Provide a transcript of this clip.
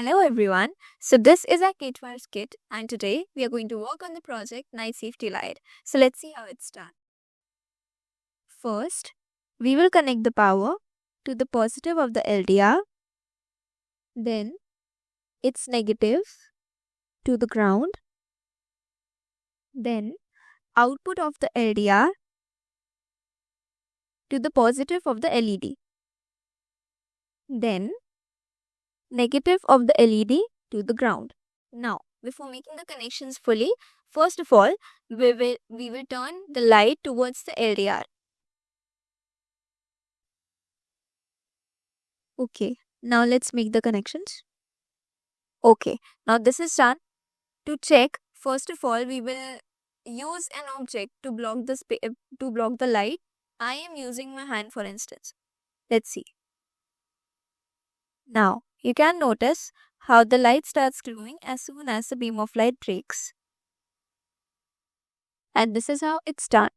Hello everyone. So this is our K-12 kit and today we are going to work on the project Night Safety Light. So let's see how it's done. First, we will connect the power to the positive of the LDR, then its negative to the ground, then output of the LDR to the positive of the LED, then negative of the LED to the ground. Now, before making the connections fully, first of all, we will turn the light towards the LDR. Okay, now let's make the connections. Okay, now this is done. To check, first of all, we will use an object to block the light. I am using my hand for instance. Let's see. Now, you can notice how the light starts glowing as soon as the beam of light breaks. And this is how it's done.